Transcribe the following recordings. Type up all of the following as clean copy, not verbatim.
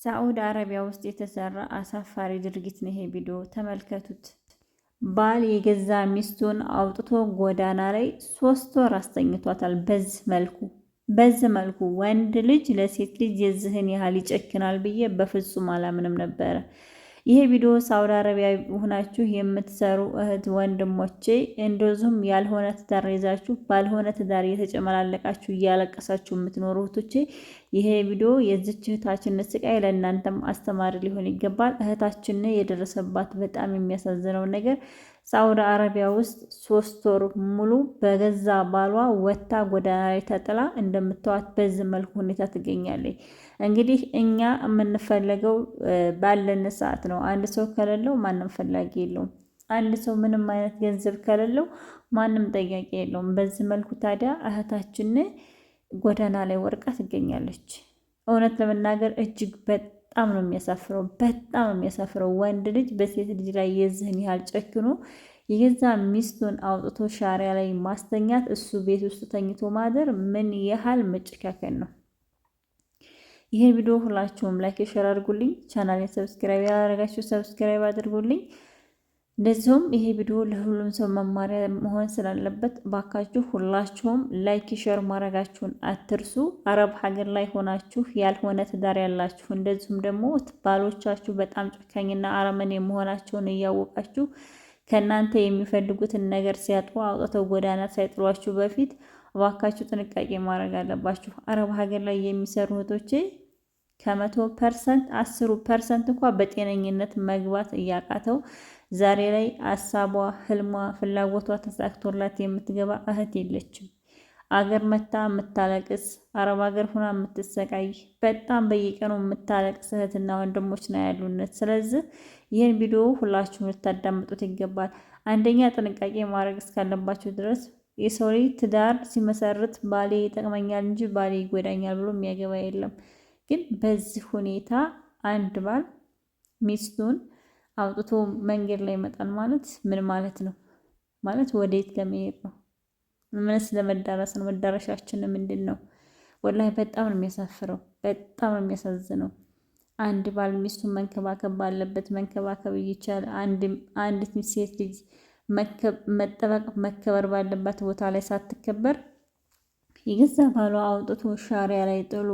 ሳዑዲ አረቢያ ውስጥ የተሰራ አሳፋሪ ድርጊት ነው። ይሄ ቪዲዮ ተመልከቱት። ባል የገዛ ሚስቱን አውጥቶ ጎዳና ላይ 3 ወር አስተኝቷታል። በዚህ መልኩ ወንድ ልጅ ለሴት ልጅ የዚህን ያህል ይጨክናል ብዬ በፍጹም አላምንም ነበረ። ይሄ ቪዲዮ ሳውዲ አረቢያ ሆናችሁ የምትሰሩ እህት ወንድሞቼ፣ እንደዚሁም ያልሆነ ትዳር ይዛችሁ ባልሆነ ትዳር እየተጨመላለቃችሁ እያለቀሳችሁ የምትኖሩ እህቶቼ፣ ይሄ ቪዲዮ የዚች እህታችን ስቃይ ለእናንተም አስተማሪ ሊሆን ይገባል። እህታችን የደረሰባት በጣም የሚያሳዝነው ነገር ሳውዲ አረቢያ ውስጥ 3 ወር ሙሉ በገዛ ባሏ ወታ ጎዳና ላይ ተጥላ እንደምታዋት በዚህ መልኩ ሁኔታ ትገኛለች። እንግዲህ እኛ የምንፈለገው ባለን ሰዓት ነው። አንድ ሰው ከሌለው ማንም ፈላጊ የለውም። አንድ ሰው ምንም አይነት ገንዘብ ከሌለው ማንም ጠያቂ የለውም። በዚህ መልኩ ታዲያ እህታችን ጎዳና ላይ ወርቃ ትገኛለች። እውነት ለመናገር እጅግ በጣም ነው የሚያሳፍረው። በጣም ነው የሚያሳፍረው። ወንድ ልጅ በሴት ልጅ ላይ የዚህን ያህል ጨክኖ የገዛ ሚስቱን አውጥቶ ሻሪያ ላይ ማስተኛት፣ እሱ ቤት ውስጥ ተኝቶ ማደር ምን ያህል መጨካከን ነው። ይሄን ቪዲዮ ሁላችሁም ላይክ ሼር አድርጉልኝ። ቻናሌን ሰብስክራይብ ያላደረጋችሁ ሰብስክራይብ አድርጉልኝ። እንደዚሁም ይሄ ቪዲዮ ለሁሉም ሰው መማሪያ መሆን ስላለበት ባካችሁ ሁላችሁም ላይክ ሼር ማድረጋችሁን አትርሱ። አረብ ሀገር ላይ ሆናችሁ ያልሆነ ትዳር ያላችሁ፣ እንደዚሁም ደግሞ ባሎቻችሁ በጣም ጨካኝና አረመኔ መሆናቸውን እያወቃችሁ ከእናንተ የሚፈልጉትን ነገር ሲያጡ አውጥተው ጎዳና ሳይጥሏችሁ በፊት እባካችሁ ጥንቃቄ ማድረግ አለባችሁ። አረብ ሀገር ላይ የሚሰሩ እህቶቼ ከ100% 10% እንኳ በጤነኝነት መግባት እያቃተው ዛሬ ላይ አሳቧ፣ ህልሟ፣ ፍላጎቷ ተሳክቶላት የምትገባ እህት የለችም። አገር መታ የምታለቅስ፣ አረብ ሀገር ሁና የምትሰቃይ፣ በጣም በየቀኑ የምታለቅስ እህትና ወንድሞች ነው ያሉነት። ስለዚህ ይህን ቪዲዮ ሁላችሁም ልታዳምጡት ይገባል። አንደኛ ጥንቃቄ ማድረግ እስካለባችሁ ድረስ የሰው ልጅ ትዳር ሲመሰርት ባሌ ይጠቅመኛል እንጂ ባሌ ይጎዳኛል ብሎ የሚያገባ የለም። ግን በዚህ ሁኔታ አንድ ባል ሚስቱን አውጥቶ መንገድ ላይ መጣል ማለት ምን ማለት ነው? ማለት ወዴት ለመሄድ ነው? ምንስ ለመዳረስ ነው? መዳረሻችን ምንድን ነው? ወላሂ በጣም ነው የሚያሳፍረው። በጣም ነው የሚያሳዝነው። አንድ ባል ሚስቱን መንከባከብ ባለበት መንከባከብ ይቻላል። አንዲት ሴት ልጅ መጠበቅ መከበር ባለባት ቦታ ላይ ሳትከበር የገዛ ባሏ አውጥቶ ሻሪያ ላይ ጥሎ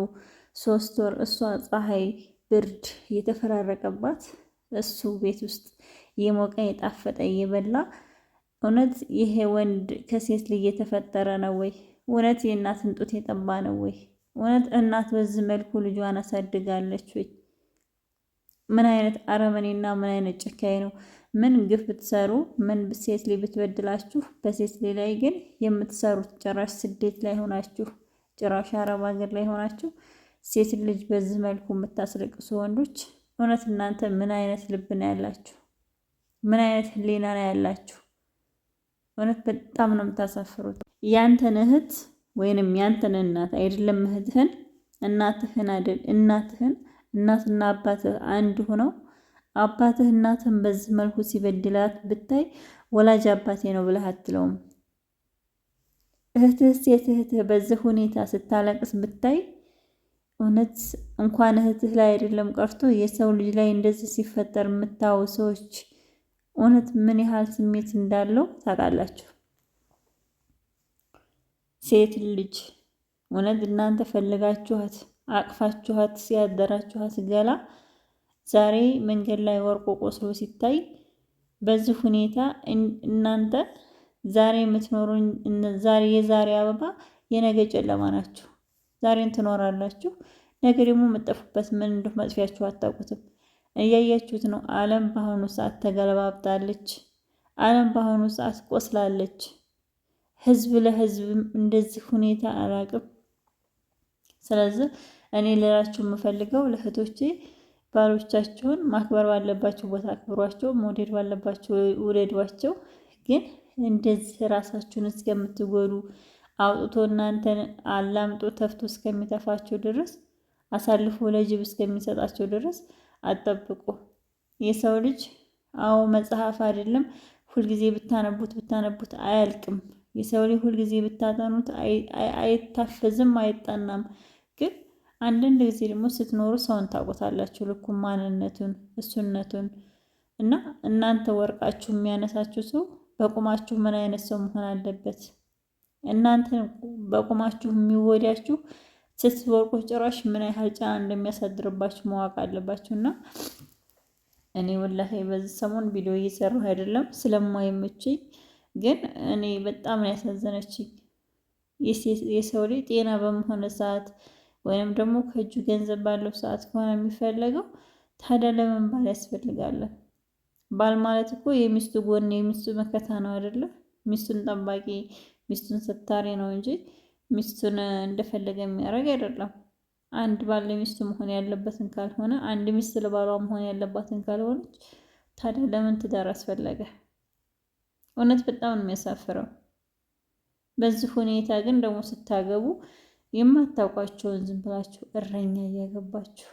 3 ወር እሷ ፀሐይ ብርድ የተፈራረቀባት እሱ ቤት ውስጥ የሞቀ የጣፈጠ እየበላ እውነት ይሄ ወንድ ከሴት ልጅ የተፈጠረ ነው ወይ? እውነት የእናትን ጡት የጠባ ነው ወይ? እውነት እናት በዚህ መልኩ ልጇን አሳድጋለች ወይ? ምን አይነት አረመኔና ምን አይነት ጨካኝ ነው? ምን ግፍ ብትሰሩ፣ ምን ሴት ልጅ ብትበድላችሁ፣ በሴት ልጅ ላይ ግን የምትሰሩት ጭራሽ ስደት ላይ ሆናችሁ፣ ጭራሽ አረብ ሀገር ላይ ሆናችሁ ሴት ልጅ በዚህ መልኩ የምታስለቅሱ ወንዶች፣ እውነት እናንተ ምን አይነት ልብ ነው ያላችሁ? ምን አይነት ህሊና ነው ያላችሁ? እውነት በጣም ነው የምታሳፍሩት። ያንተን እህት ወይንም ያንተን እናት አይደለም እህትህን፣ እናትህን አይደል እናትና አባትህ አንድ ሆነው አባትህ እናትህን በዚህ መልኩ ሲበድላት ብታይ ወላጅ አባቴ ነው ብለህ አትለውም። እህትህ ሴት እህትህ በዚህ ሁኔታ ስታለቅስ ብታይ እውነት እንኳን እህትህ ላይ አይደለም ቀርቶ የሰው ልጅ ላይ እንደዚህ ሲፈጠር የምታዩ ሰዎች እውነት ምን ያህል ስሜት እንዳለው ታውቃላችሁ? ሴት ልጅ እውነት እናንተ ፈልጋችኋት አቅፋችኋት ሲያደራችኋት ገላ ዛሬ መንገድ ላይ ወርቆ ቆስሎ ሲታይ በዚህ ሁኔታ እናንተ ዛሬ የምትኖሩኝ የዛሬ አበባ የነገ ጨለማ ናችሁ። ዛሬን ትኖራላችሁ፣ ነገ ደግሞ የምትጠፉበት ምን እንደሆነ መጥፊያችሁ አታውቁትም። እያያችሁት ነው። ዓለም በአሁኑ ሰዓት ተገለባብጣለች። ዓለም በአሁኑ ሰዓት ቆስላለች። ህዝብ ለህዝብ እንደዚህ ሁኔታ አላቅም። ስለዚህ እኔ ልላችሁ የምፈልገው ለእህቶቼ ባሎቻቸውን ማክበር ባለባቸው ቦታ አክብሯቸው፣ መውደድ ባለባቸው ውደዷቸው። ግን እንደዚህ ራሳችሁን እስከምትጎዱ አውጥቶ እናንተን አላምጦ ተፍቶ እስከሚተፋቸው ድረስ አሳልፎ ለጅብ እስከሚሰጣቸው ድረስ አጠብቁ። የሰው ልጅ አዎ መጽሐፍ አይደለም ሁልጊዜ ብታነቡት አያልቅም። የሰው ልጅ ሁልጊዜ ብታጠኑት አይታፈዝም፣ አይጠናም። ግን አንዳንድ ጊዜ ደግሞ ስትኖሩ ሰውን ታውቁታላችሁ፣ ልኩን፣ ማንነቱን፣ እሱነቱን እና እናንተ ወርቃችሁ የሚያነሳችሁ ሰው በቁማችሁ ምን አይነት ሰው መሆን አለበት? እናንተ በቁማችሁ የሚወዳችሁ ስትወርቁ ጭራሽ ምን ያህል ጫና እንደሚያሳድርባችሁ ማወቅ አለባችሁ። እና እኔ ወላሂ በዚህ ሰሞን ቪዲዮ እየሰራሁ አይደለም ስለማይመችኝ፣ ግን እኔ በጣም ነው ያሳዘነችኝ። የሰው ልጅ ጤና በመሆነ ሰዓት ወይም ደግሞ ከእጁ ገንዘብ ባለው ሰዓት ከሆነ የሚፈለገው ታዲያ ለምን ባል ያስፈልጋለን? ባል ማለት እኮ የሚስቱ ጎን የሚስቱ መከታ ነው አይደለ? ሚስቱን ጠባቂ ሚስቱን ሰታሪ ነው እንጂ ሚስቱን እንደፈለገ የሚያደርግ አይደለም። አንድ ባል ለሚስቱ መሆን ያለበትን ካልሆነ፣ አንድ ሚስት ለባሏ መሆን ያለባትን ካልሆነች ታዲያ ለምን ትዳር አስፈለገ? እውነት በጣም ነው የሚያሳፍረው። በዚህ ሁኔታ ግን ደግሞ ስታገቡ የማታውቋቸውን ዝም ብላችሁ እረኛ እያገባችሁ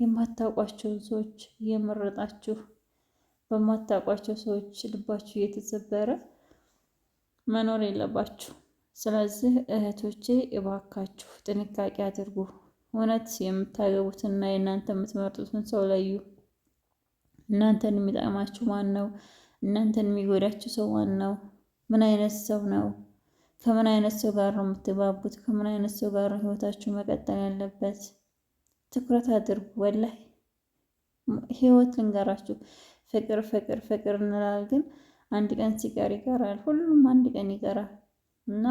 የማታውቋቸውን ሰዎች እየመረጣችሁ በማታውቋቸው ሰዎች ልባችሁ እየተሰበረ መኖር የለባችሁ። ስለዚህ እህቶቼ እባካችሁ ጥንቃቄ አድርጉ። እውነት የምታገቡትና የእናንተ የምትመርጡትን ሰው ለዩ። እናንተን የሚጠቅማችሁ ማን ነው? እናንተን የሚጎዳችሁ ሰው ማን ነው? ምን አይነት ሰው ነው? ከምን አይነት ሰው ጋር ነው የምትግባቡት? ከምን አይነት ሰው ጋር ነው ህይወታችሁ መቀጠል ያለበት? ትኩረት አድርጉ። ወላሂ ህይወት ልንገራችሁ፣ ፍቅር ፍቅር ፍቅር እንላለን፣ ግን አንድ ቀን ሲቀር ይቀራል። ሁሉም አንድ ቀን ይቀራል እና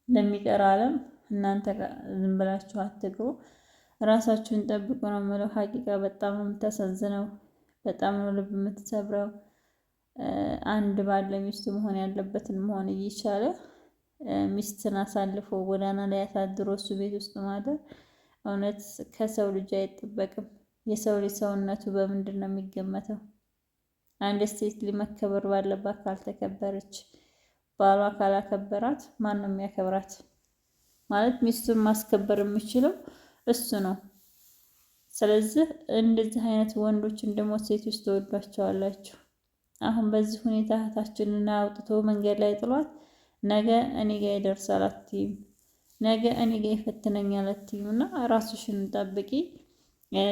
ለሚቀር ዓለም እናንተ ዝም ብላችሁ አትግሩ። ራሳችሁን ጠብቁ ነው የምለው። ሀቂቃ በጣም ነው የምታሳዝነው፣ በጣም ነው ልብ የምትሰብረው። አንድ ባል ለሚስቱ መሆን ያለበትን መሆን እየቻለ ሚስትን አሳልፎ ጎዳና ላይ ያሳድሮ እሱ ቤት ውስጥ ማደር እውነት ከሰው ልጅ አይጠበቅም። የሰው ልጅ ሰውነቱ በምንድን ነው የሚገመተው? አንድ ሴት ሊመከበር ባለባት ካልተከበረች፣ ባሏ ካላከበራት ማን ነው የሚያከብራት? ማለት ሚስቱን ማስከበር የሚችለው እሱ ነው። ስለዚህ እንደዚህ አይነት ወንዶችን ደግሞ ሴቶች ተወዷቸዋላችሁ። አሁን በዚህ ሁኔታ እህታችንን አውጥቶ መንገድ ላይ ጥሏት ነገ እኔ ጋ ይደርሳል አትይም፣ ነገ እኔ ጋ ይፈትነኛል አትይም። እና ራስሽን ጠብቂ።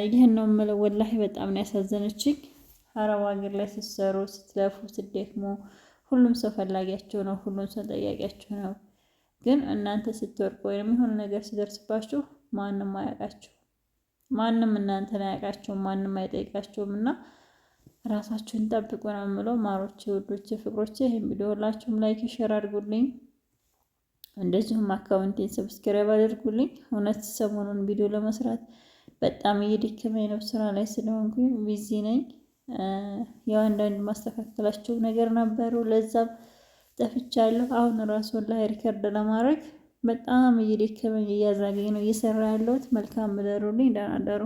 ይህን ነው የምለው። ወላሂ በጣም ነው ያሳዘነችኝ። አረብ ሀገር ላይ ስትሰሩ ስትለፉ ስትደክሙ ሁሉም ሰው ፈላጊያቸው ነው፣ ሁሉም ሰው ጠያቂያቸው ነው። ግን እናንተ ስትወርቁ ወይም የሆነ ነገር ሲደርስባችሁ ማንም አያውቃችሁ፣ ማንም እናንተን አያውቃቸውም፣ ማንም አይጠይቃቸውም። እና ራሳችሁን ጠብቁ ነው የምለው። ማሮቼ፣ ውዶቼ፣ ፍቅሮቼ ይህን ቪዲዮ ሁላችሁም ላይክ ሼር አድርጉልኝ። እንደዚሁም አካውንቴን ሰብስክራይብ አድርጉልኝ። እውነት ሰሞኑን ቪዲዮ ለመስራት በጣም እየደከመኝ ነው፣ ስራ ላይ ስለሆንኩኝ ቢዚ ነኝ። ያው አንዳንድ ማስተካከላቸው ነገር ነበሩ፣ ለዛም ጠፍቻለሁ። አሁን ራሱን ላይ ሪከርድ ለማድረግ በጣም እየደከመኝ እያዛገኝ ነው እየሰራ ያለሁት። መልካም እደሩልኝ፣ ደህና እደሩ።